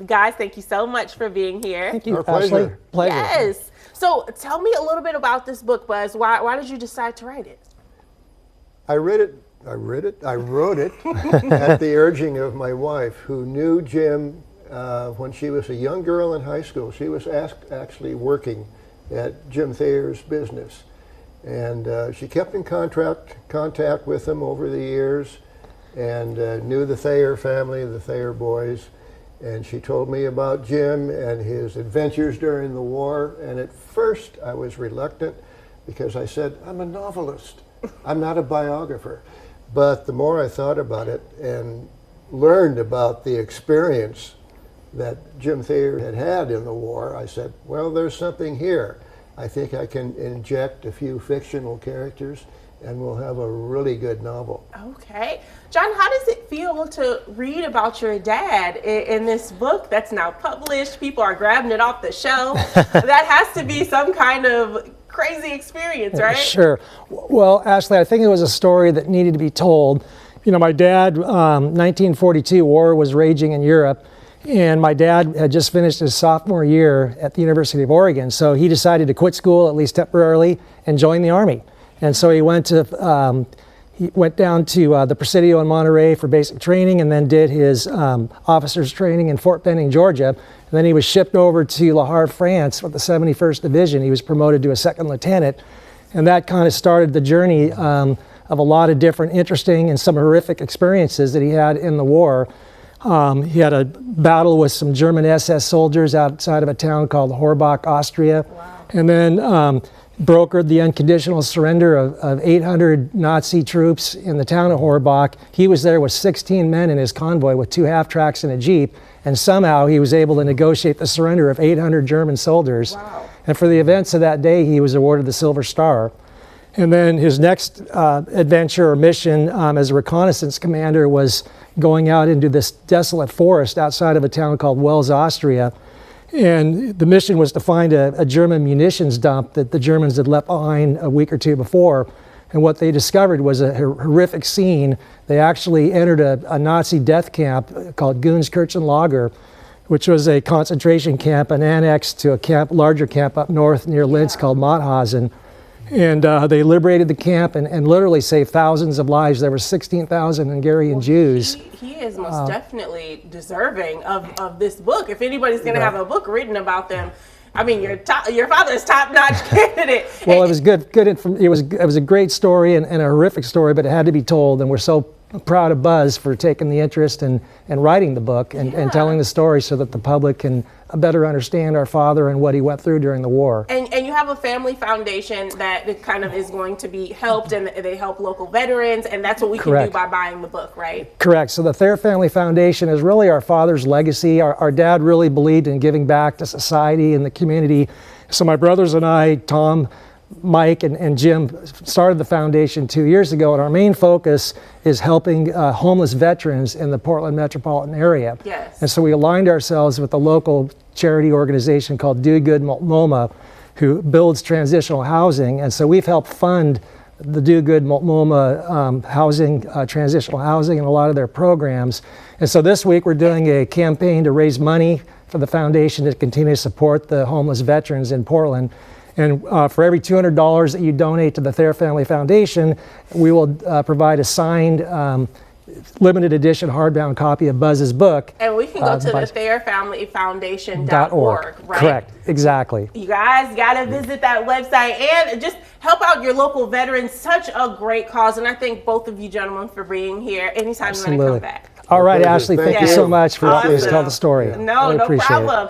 Guys, thank you so much for being here. Thank you, Our pleasure. Ashley. Pleasure. Yes. So tell me a little bit about this book, Buzz. Why did you decide to write it? I wrote it at the urging of my wife, who knew Jim when she was a young girl in high school. She was actually working at Jim Thayer's business. And she kept in contact with him over the years, and knew the Thayer family, the Thayer boys. And she told me about Jim and his adventures during the war. And at first I was reluctant because I said, I'm a novelist. I'm not a biographer. But the more I thought about it and learned about the experience that Jim Thayer had had in the war, I said, well, there's something here. I think I can inject a few fictional characters and we'll have a really good novel. Okay. John, how does it feel to read about your dad in this book that's now published? People are grabbing it off the shelf. That has to be some kind of crazy experience, right? Sure. Well, Ashley, I think it was a story that needed to be told. You know, my dad, 1942, war was raging in Europe, and my dad had just finished his sophomore year at the University of Oregon, so he decided to quit school, at least temporarily, and join the Army. And so he went down to the Presidio in Monterey for basic training, and then did his officer's training in Fort Benning, Georgia. And then he was shipped over to Le Havre, France with the 71st Division. He was promoted to a second lieutenant. And that kind of started the journey of a lot of different interesting and some horrific experiences that he had in the war. He had a battle with some German SS soldiers outside of a town called Horbach, Austria. Wow. And then brokered the unconditional surrender of 800 Nazi troops in the town of Horbach. He was there with 16 men in his convoy with 2 half-tracks and a Jeep, and somehow he was able to negotiate the surrender of 800 German soldiers. Wow. And for the events of that day, he was awarded the Silver Star. And then his next adventure or mission as a reconnaissance commander was going out into this desolate forest outside of a town called Wels, Austria. And the mission was to find a German munitions dump that the Germans had left behind a week or two before. And what they discovered was a horrific scene. They actually entered a Nazi death camp called Gunskirchen lager, which was a concentration camp, an annex to a larger camp up north near Linz called Mauthausen. And they liberated the camp and literally saved thousands of lives. There were 16,000 Hungarian Jews. He is most definitely deserving of this book. If anybody's going to have a book written about them, I mean, your father's top-notch candidate. Well, it was good. It was a great story and a horrific story, but it had to be told. And we're so proud of Buzz for taking the interest and writing the book and telling the story so that the public can better understand our father and what he went through during the war. And you have a family foundation that kind of is going to be helped, and they help local veterans, and that's what we can do by buying the book, right? Correct. So the Thayer Family Foundation is really our father's legacy. Our dad really believed in giving back to society and the community. So my brothers and I, Tom, Mike, and Jim, started the foundation 2 years ago, and our main focus is helping homeless veterans in the Portland metropolitan area. Yes. And so we aligned ourselves with a local charity organization called Do Good Multnomah, who builds transitional housing. And so we've helped fund the Do Good Multnomah housing, transitional housing, and a lot of their programs. And so this week we're doing a campaign to raise money for the foundation to continue to support the homeless veterans in Portland. And for every $200 that you donate to the Thayer Family Foundation, we will provide a signed limited edition hardbound copy of Buzz's book. And we can go to the ThayerFamilyFoundation.org, right? Correct, exactly. You guys got to visit that website and just help out your local veterans. Such a great cause. And I thank both of you gentlemen for being here. Anytime you want to come back. All right, Ashley, thank you so much for letting us tell the story. No problem.